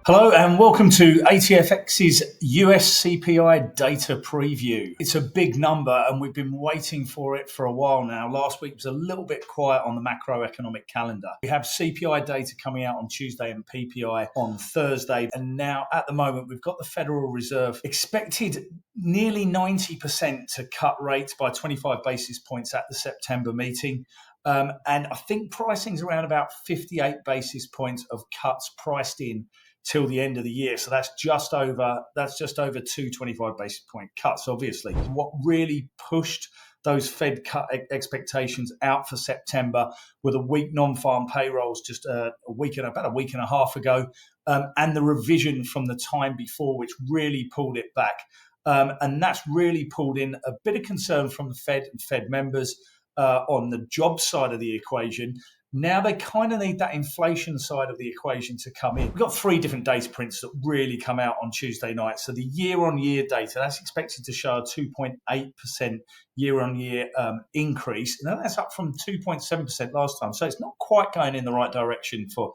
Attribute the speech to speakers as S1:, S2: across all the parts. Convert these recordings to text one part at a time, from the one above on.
S1: Hello and welcome to ATFX's US CPI data preview. It's a big number and we've been waiting for it for a while now. Last week was a little bit quiet on the macroeconomic calendar. We have CPI data coming out on Tuesday and PPI on Thursday. And now at the moment, we've got the Federal Reserve expected nearly 90% to cut rates by 25 basis points at the September meeting. And I think pricing's around about 58 basis points of cuts priced in till the end of the year. So that's just over two 25 basis point cuts, obviously. What really pushed those Fed cut expectations out for September were the weak non-farm payrolls just about a week and a half ago, and the revision from the time before, which really pulled it back. And that's really pulled in a bit of concern from the Fed and Fed members on the job side of the equation. Now they kind of need that inflation side of the equation to come in. We've got three different data prints that really come out on Tuesday night. So the year-on-year data, that's expected to show a 2.8% year-on-year increase. Now that's up from 2.7% last time. So it's not quite going in the right direction for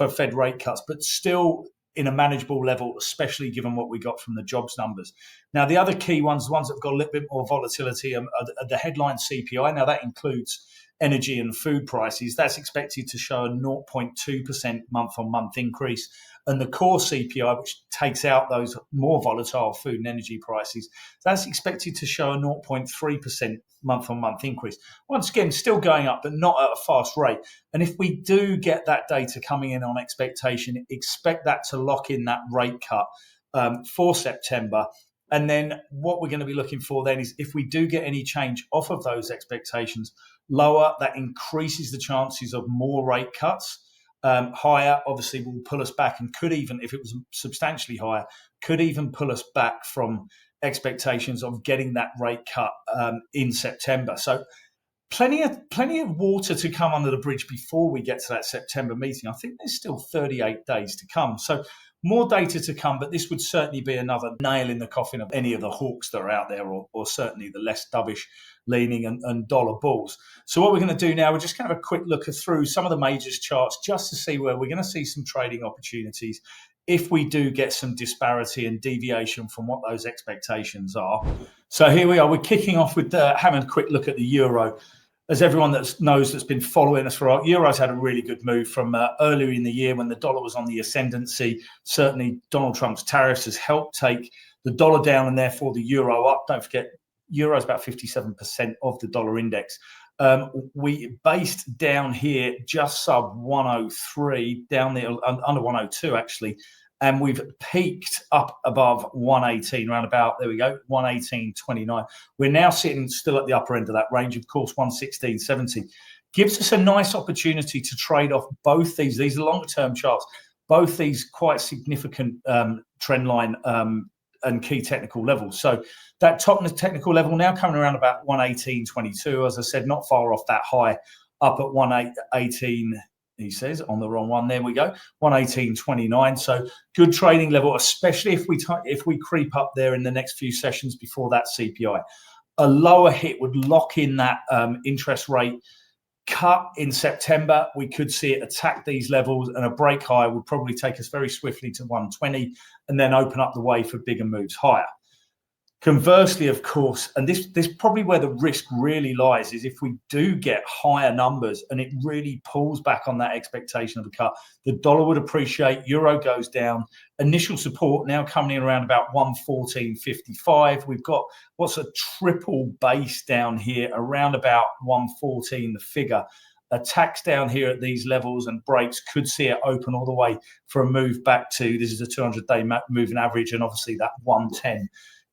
S1: Fed rate cuts, but still in a manageable level, especially given what we got from the jobs numbers. Now, the other key ones, the ones that have got a little bit more volatility, are the headline CPI. Now, that includes energy and food prices. That's expected to show a 0.2% month-on-month increase. And the core CPI, which takes out those more volatile food and energy prices, that's expected to show a 0.3% month-on-month increase. Once again, still going up, but not at a fast rate. And if we do get that data coming in on expectation, expect that to lock in that rate cut for September. And then what we're going to be looking for then is if we do get any change off of those expectations lower, that increases the chances of more rate cuts. Higher, obviously, will pull us back and could even, if it was substantially higher, could even pull us back from expectations of getting that rate cut in September. So plenty of water to come under the bridge before we get to that September meeting. I think there's still 38 days to come. So more data to come, but this would certainly be another nail in the coffin of any of the hawks that are out there, or certainly the less dovish leaning and dollar bulls. So what we're going to do now, we're just going to have a quick look through some of the majors charts just to see where we're going to see some trading opportunities if we do get some disparity and deviation from what those expectations are. So here we are. We're kicking off with having a quick look at the euro. As everyone knows that's been following us for a while, Euro's had a really good move from earlier in the year when the dollar was on the ascendancy. Certainly, Donald Trump's tariffs has helped take the dollar down and therefore the euro up. Don't forget, euro is about 57% of the dollar index. We based down here just sub 103, down there under 102 actually. And we've peaked up above 118, around about, there we go, 118.29. We're now sitting still at the upper end of that range, of course, 116.70. Gives us a nice opportunity to trade off both these. These are longer-term charts, both these quite significant trend line and key technical levels. So that top technical level now coming around about 118.22. As I said, not far off that high, up at 118. He says on the wrong one. There we go, 118.29. So good trading level, especially if we creep up there in the next few sessions before that CPI. A lower hit would lock in that interest rate cut in September. We could see it attack these levels, and a break higher would probably take us very swiftly to 120 and then open up the way for bigger moves higher. Conversely, of course, and this probably where the risk really lies, is if we do get higher numbers and it really pulls back on that expectation of a cut, the dollar would appreciate, euro goes down. Initial support now coming in around about 114.55. We've got what's a triple base down here around about 114, the figure. Attacks down here at these levels and breaks could see it open all the way for a move back to, this is a 200-day moving average, and obviously that 110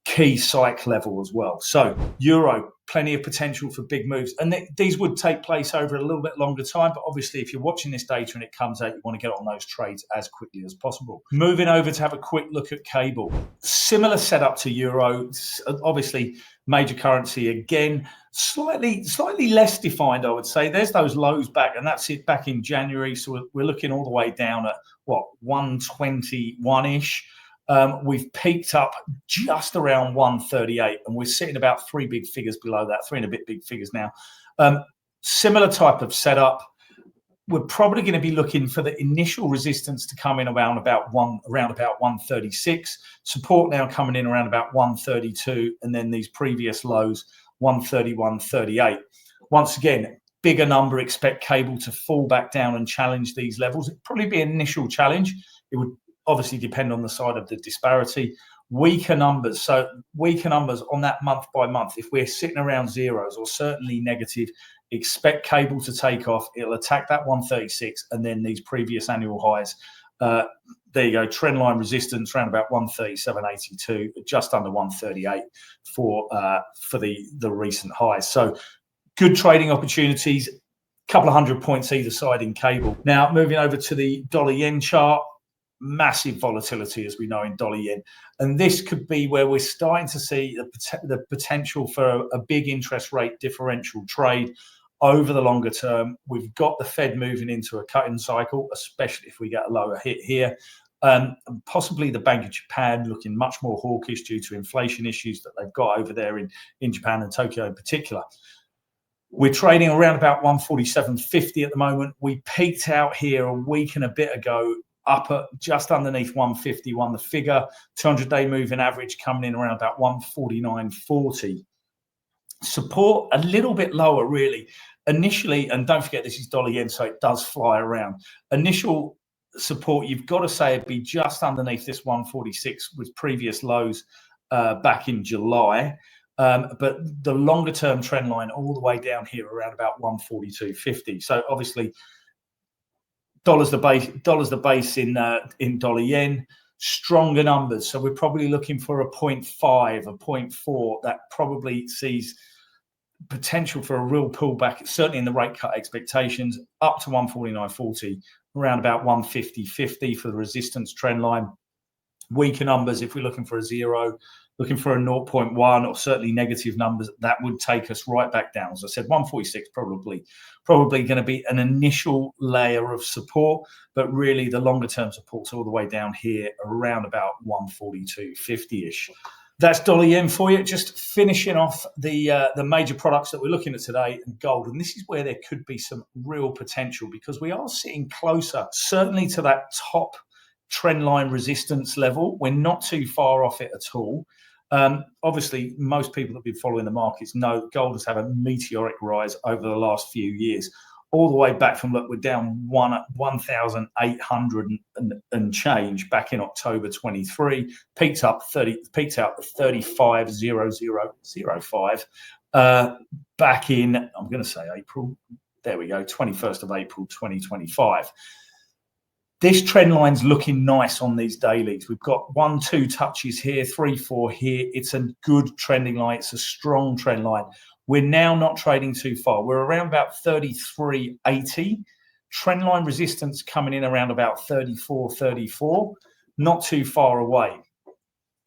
S1: key psych level as well. So euro, plenty of potential for big moves, and these would take place over a little bit longer time, but obviously if you're watching this data and it comes out, you want to get on those trades as quickly as possible. Moving over to have a quick look at cable. Similar setup to euro, obviously major currency again, slightly less defined, I would say. There's those lows back, and that's it back in January, so we're looking all the way down at what, 121-ish. We've peaked up just around 138, and we're sitting about three big figures below that, three and a bit big figures now. Similar type of setup. we're probably going to be looking for the initial resistance to come in around about 136. Support now coming in around about 132, and then these previous lows 130, 138. Once again, bigger number, expect cable to fall back down and challenge these levels. It'd probably be an initial challenge. It would obviously depend on the side of the disparity. Weaker numbers, so weaker numbers on that month by month. If we're sitting around zeros or certainly negative, expect cable to take off. It'll attack that 136 and then these previous annual highs. There you go, trend line resistance around about 137.82, just under 138 for the recent highs. So good trading opportunities, a couple of 100 points either side in cable. Now moving over to the dollar yen chart. Massive volatility, as we know, in dollar yen, and this could be where we're starting to see the potential for a big interest rate differential trade over the longer term. We've got the Fed moving into a cutting cycle, especially if we get a lower hit here. Possibly the Bank of Japan looking much more hawkish due to inflation issues that they've got over there in Japan and Tokyo in particular. We're trading around about 147.50 at the moment. We peaked out here a week and a bit ago, up at just underneath 151. The figure 200-day moving average coming in around about 149.40. Support a little bit lower, really. Initially, and don't forget this is dollar yen, so it does fly around. Initial support, you've got to say, it'd be just underneath this 146 with previous lows back in July. But the longer term trend line all the way down here around about 142.50. So obviously, dollar's the base in dollar yen. Stronger numbers, so we're probably looking for a 0.5, a 0.4. That probably sees potential for a real pullback, certainly in the rate cut expectations, up to 149.40, around about 150.50 for the resistance trend line. Weaker numbers, if we're looking for a 0, looking for a 0.1, or certainly negative numbers, that would take us right back down. As I said, 146 probably going to be an initial layer of support, but really the longer term support's all the way down here around about 142.50-ish. That's dollar yen for you. Just finishing off the major products that we're looking at today, and gold. And this is where there could be some real potential, because we are sitting closer, certainly to that top trend line resistance level. We're not too far off it at all. Obviously, most people that have been following the markets know gold has had a meteoric rise over the last few years, all the way back from, look, we're down 1,800 and change back in October 23, peaked out to 35,0005 back in, I'm going to say April. There we go, 21st of April 2025. This trend line's looking nice on these dailies. We've got 1, 2 touches here, 3, 4 here. It's a good trending line. It's a strong trend line. We're now not trading too far. We're around about 33.80. Trend line resistance coming in around about 34, not too far away.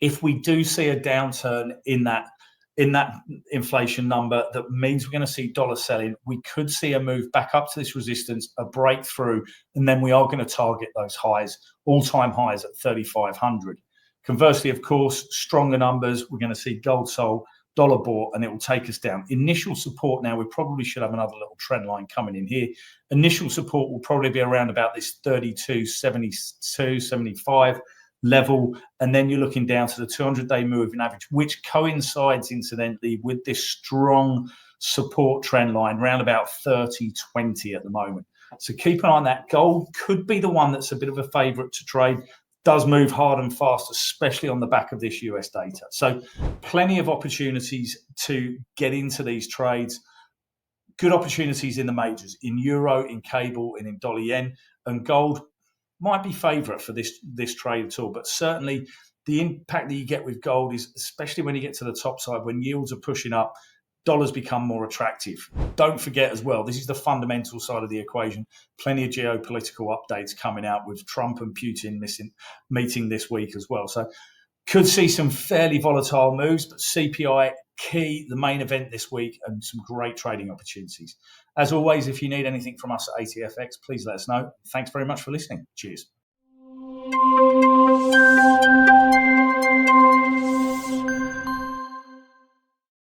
S1: If we do see a downturn in that inflation number, that means we're going to see dollar selling. We could see a move back up to this resistance, a breakthrough, and then we are going to target those highs, all-time highs at 3,500. Conversely, of course, stronger numbers, we're going to see gold sold, dollar bought, and it will take us down. Initial support now, we probably should have another little trend line coming in here. Initial support will probably be around about this 32.72-75 level, and then you're looking down to the 200-day moving average, which coincides incidentally with this strong support trend line around about 30.20 at the moment. So keep an eye on that. Gold could be the one that's a bit of a favorite to trade. Does move hard and fast, especially on the back of this US data. So plenty of opportunities to get into these trades. Good opportunities in the majors, in euro, in cable, and in dollar yen. And gold might be favorite for this trade at all, but certainly the impact that you get with gold is, especially when you get to the top side, when yields are pushing up, dollars become more attractive. Don't forget as well, this is the fundamental side of the equation. Plenty of geopolitical updates coming out with Trump and Putin meeting this week as well. So could see some fairly volatile moves, but CPI key, the main event this week, and some great trading opportunities. As always, if you need anything from us at ATFX, please let us know. Thanks very much for listening. Cheers.